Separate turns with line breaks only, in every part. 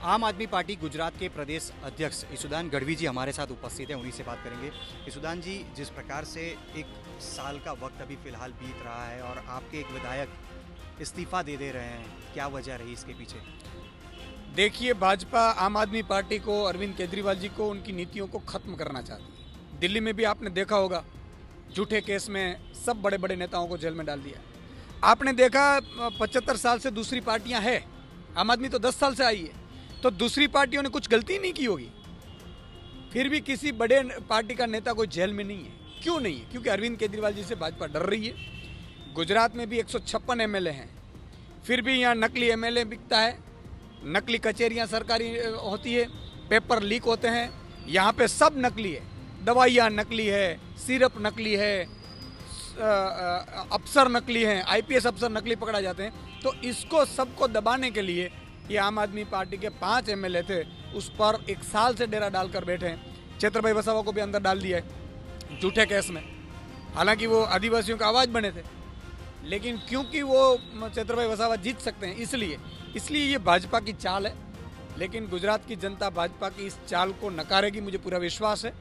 आम आदमी पार्टी गुजरात के प्रदेश अध्यक्ष ईसुदान गढ़वी जी हमारे साथ उपस्थित हैं, उन्हीं से बात करेंगे। ईसुदान जी, जिस प्रकार से एक साल का वक्त अभी फिलहाल बीत रहा है और आपके एक विधायक इस्तीफा दे रहे हैं, क्या वजह रही इसके पीछे?
देखिए, भाजपा आम आदमी पार्टी को, अरविंद केजरीवाल जी को, उनकी नीतियों को खत्म करना चाहती है। दिल्ली में भी आपने देखा होगा, झूठे केस में सब बड़े बड़े नेताओं को जेल में डाल दिया। आपने देखा 75 साल से दूसरी पार्टियां हैं, आम आदमी तो 10 साल से आई है, तो दूसरी पार्टियों ने कुछ गलती नहीं की होगी, फिर भी किसी बड़े पार्टी का नेता कोई जेल में नहीं है। क्यों नहीं है? क्योंकि अरविंद केजरीवाल जी से भाजपा डर रही है। गुजरात में भी 156 एमएलए हैं, फिर भी यहाँ नकली एमएलए बिकता है, नकली कचहरियाँ सरकारी होती है, पेपर लीक होते हैं। यहाँ पे सब नकली है, दवाइयाँ नकली है, सिरप नकली है, अफसर नकली हैं, आईपीएस अफसर नकली पकड़ा जाते हैं। तो इसको सबको दबाने के लिए ये आम आदमी पार्टी के 5 एमएलए थे, उस पर 1 साल से डेरा डालकर बैठे हैं। छत्रभाई वसावा को भी अंदर डाल दिया है झूठे केस में, हालांकि वो आदिवासियों का आवाज़ बने थे, लेकिन क्योंकि वो छत्रभाई वसावा जीत सकते हैं इसलिए ये भाजपा की चाल है। लेकिन गुजरात की जनता भाजपा की इस चाल को नकारेगी, मुझे पूरा विश्वास है।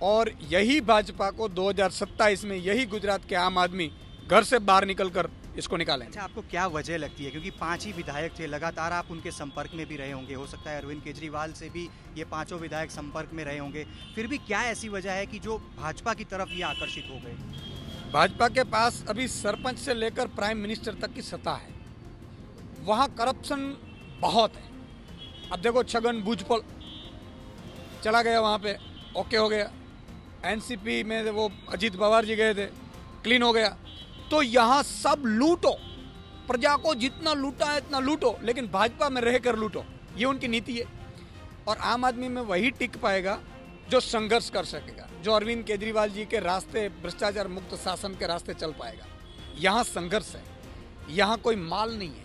और यही भाजपा को 2027 में यही गुजरात के आम आदमी घर से बाहर निकलकर इसको निकालें।
अच्छा, आपको क्या वजह लगती है? क्योंकि 5 ही विधायक थे, लगातार आप उनके संपर्क में भी रहे होंगे, हो सकता है अरविंद केजरीवाल से भी ये 5 विधायक संपर्क में रहे होंगे, फिर भी क्या ऐसी वजह है कि जो भाजपा की तरफ ये आकर्षित हो गए?
भाजपा के पास अभी सरपंच से लेकर प्राइम मिनिस्टर तक की सत्ता है, वहाँ करप्शन बहुत है। अब देखो, छगन भुजबल चला गया, वहाँ पे ओके हो गया। एनसीपी में वो अजीत पवार जी गए थे, क्लीन हो गया। तो यहाँ सब लूटो, प्रजा को जितना लूटा है इतना लूटो, लेकिन भाजपा में रहकर लूटो, ये उनकी नीति है। और आम आदमी में वही टिक पाएगा जो संघर्ष कर सकेगा, जो अरविंद केजरीवाल जी के रास्ते, भ्रष्टाचार मुक्त शासन के रास्ते चल पाएगा। यहाँ संघर्ष है, यहाँ कोई माल नहीं है,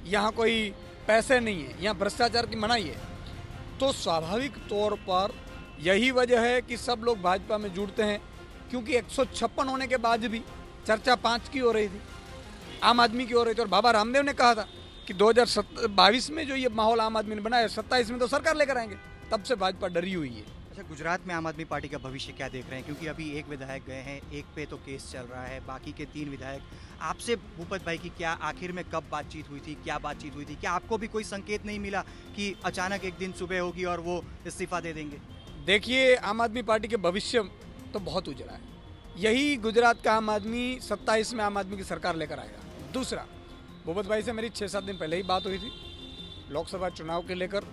यहाँ कोई पैसे नहीं है, यहाँ भ्रष्टाचार की मनाही है। तो स्वाभाविक तौर पर यही वजह है कि सब लोग भाजपा में जुड़ते हैं, क्योंकि 156 होने के बाद भी चर्चा 5 की हो रही थी, आम आदमी की हो रही थी। और बाबा रामदेव ने कहा था कि 2022 में जो ये माहौल आम आदमी ने बनाया, 27 में तो सरकार लेकर आएंगे। तब से भाजपा डरी हुई है।
अच्छा, गुजरात में आम आदमी पार्टी का भविष्य क्या देख रहे हैं? क्योंकि अभी एक विधायक गए हैं, एक पे तो केस चल रहा है, बाकी के 3 विधायक। आपसे भूपत भाई की क्या आखिर में कब बातचीत हुई थी, क्या बातचीत हुई थी? क्या आपको भी कोई संकेत नहीं मिला कि अचानक एक दिन सुबह होगी और वो इस्तीफा दे देंगे?
देखिए, आम आदमी पार्टी के भविष्य तो बहुत उजला है। यही गुजरात का आम आदमी 27 में आम आदमी की सरकार लेकर आएगा। दूसरा, भूपत भाई से मेरी 6-7 दिन पहले ही बात हुई थी लोकसभा चुनाव के लेकर।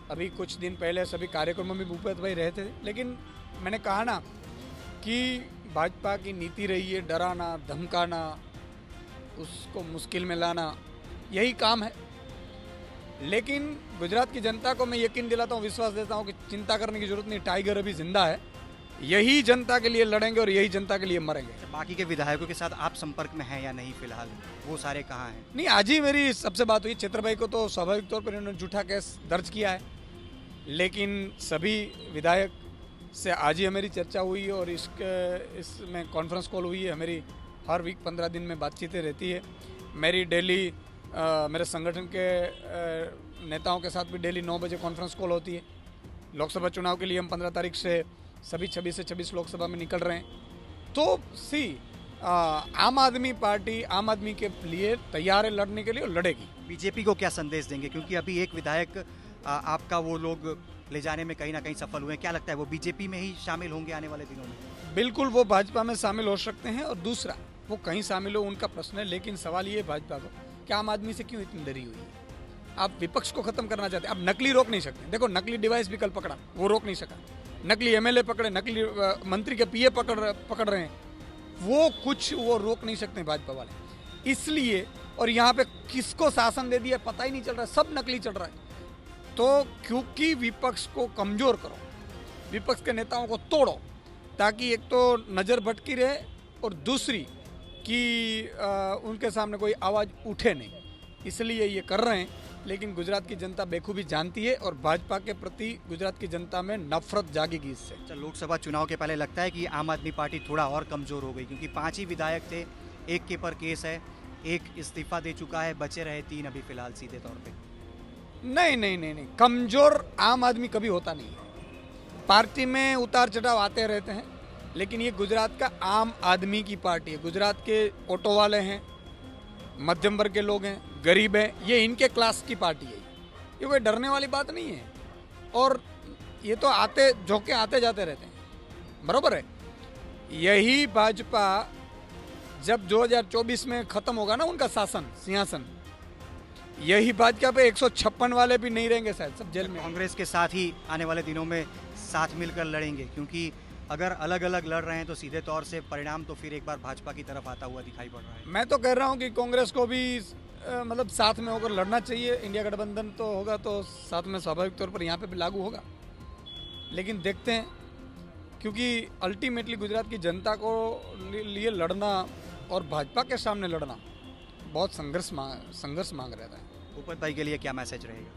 अभी कुछ दिन पहले सभी कार्यक्रमों में भूपत भाई रहे थे, लेकिन मैंने कहा ना कि भाजपा की नीति रही है डराना, धमकाना, उसको मुश्किल में लाना, यही काम है। लेकिन गुजरात की जनता को मैं यकीन दिलाता हूँ, विश्वास देता हूँ कि चिंता करने की जरूरत नहीं, टाइगर अभी जिंदा है। यही जनता के लिए लड़ेंगे और यही जनता के लिए मरेंगे।
बाकी के विधायकों के साथ आप संपर्क में हैं या नहीं फिलहाल? वो सारे कहाँ हैं?
नहीं, आज ही मेरी सबसे बात हुई। छत्रभाई को तो स्वाभाविक तौर पर इन्होंने झूठा केस दर्ज किया है, लेकिन सभी विधायक से आज ही हमारी चर्चा हुई और इसमें कॉन्फ्रेंस कॉल हुई है। हमारी हर वीक 15 दिन में बातचीतें रहती है। मेरी डेली मेरे संगठन के नेताओं के साथ भी डेली 9 बजे कॉन्फ्रेंस कॉल होती है। लोकसभा चुनाव के लिए हम 15 तारीख से सभी 26 से 26 लोकसभा में निकल रहे हैं। तो आम आदमी पार्टी आम आदमी के लिए तैयार है लड़ने के लिए और लड़ेगी।
बीजेपी को क्या संदेश देंगे? क्योंकि अभी एक विधायक आपका वो लोग ले जाने में कहीं ना कहीं सफल हुए हैं, क्या लगता है वो बीजेपी में ही शामिल होंगे आने वाले दिनों में?
बिल्कुल, वो भाजपा में शामिल हो सकते हैं। और दूसरा, वो कहीं शामिल हो उनका प्रश्न है, लेकिन सवाल ये भाजपा को कि आम आदमी से क्यों इतनी डरी हुई है? आप विपक्ष को खत्म करना चाहते हैं, अब नकली रोक नहीं सकते। देखो, नकली डिवाइस भी कल पकड़ा, वो रोक नहीं सका। नकली एमएलए पकड़े, नकली मंत्री के पीए पकड़ रहे हैं, वो रोक नहीं सकते भाजपा वाले। इसलिए, और यहाँ पे किसको शासन दे दिया पता ही नहीं चल रहा, सब नकली चल रहा है। तो क्योंकि विपक्ष को कमजोर करो, विपक्ष के नेताओं को तोड़ो, ताकि एक तो नज़र भटकी रहे और दूसरी कि उनके सामने कोई आवाज़ उठे नहीं, इसलिए ये कर रहे हैं। लेकिन गुजरात की जनता बेखूबी जानती है और भाजपा के प्रति गुजरात की जनता में नफरत जागेगी इससे।
अच्छा, लोकसभा चुनाव के पहले लगता है कि आम आदमी पार्टी थोड़ा और कमज़ोर हो गई, क्योंकि 5 ही विधायक थे, एक के पर केस है, एक इस्तीफा दे चुका है, बचे रहे 3 अभी फिलहाल सीधे तौर पे।
नहीं नहीं नहीं नहीं, कमजोर आम आदमी कभी होता नहीं है। पार्टी में उतार चढ़ाव आते रहते हैं, लेकिन ये गुजरात का आम आदमी की पार्टी है। गुजरात के ऑटो वाले हैं, मध्यम वर्ग के लोग हैं, गरीब हैं, ये इनके क्लास की पार्टी है। ये कोई डरने वाली बात नहीं है। और ये तो आते झोंके आते जाते रहते हैं, बरोबर है। यही भाजपा जब 2024 में खत्म होगा ना उनका शासन सिंहासन, यही भाजपा पे 156 वाले भी नहीं रहेंगे शायद, सब जेल में।
कांग्रेस के साथ ही आने वाले दिनों में साथ मिलकर लड़ेंगे, क्योंकि अगर अलग अलग लड़ रहे हैं तो सीधे तौर से परिणाम तो फिर एक बार भाजपा की तरफ आता हुआ दिखाई पड़ रहा है।
मैं तो कह रहा हूँ कि कांग्रेस को भी मतलब साथ में होकर लड़ना चाहिए। इंडिया गठबंधन तो होगा तो साथ में स्वाभाविक तौर पर यहाँ पे भी लागू होगा, लेकिन देखते हैं, क्योंकि अल्टीमेटली गुजरात की जनता को लिए लड़ना और भाजपा के सामने लड़ना बहुत संघर्ष मांग रहता है।
भूपत भाई के लिए क्या मैसेज रहेगा?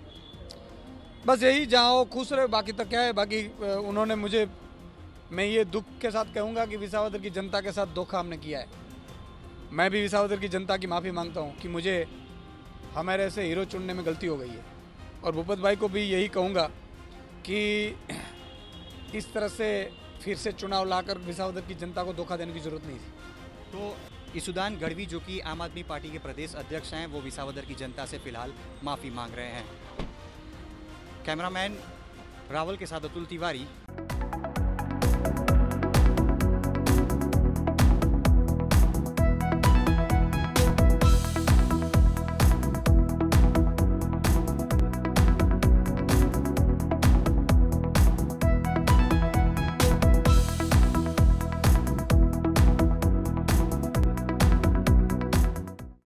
बस यही, जाओ खुश रहे, बाकी तो क्या है। बाकी उन्होंने मुझे, मैं ये दुख के साथ कहूँगा कि विसावदर की जनता के साथ धोखा हमने किया है। मैं भी विसावदर की जनता की माफ़ी मांगता हूँ कि मुझे हमारे ऐसे हीरो चुनने में गलती हो गई है। और भूपत भाई को भी यही कहूँगा कि इस तरह से फिर से चुनाव लाकर विसावदर की जनता को धोखा देने की जरूरत नहीं थी।
तो इसुदान गढ़वी जो कि आम आदमी पार्टी के प्रदेश अध्यक्ष हैं, वो विसावदर की जनता से फिलहाल माफ़ी मांग रहे हैं। कैमरामैन रावल के साथ अतुल तिवारी।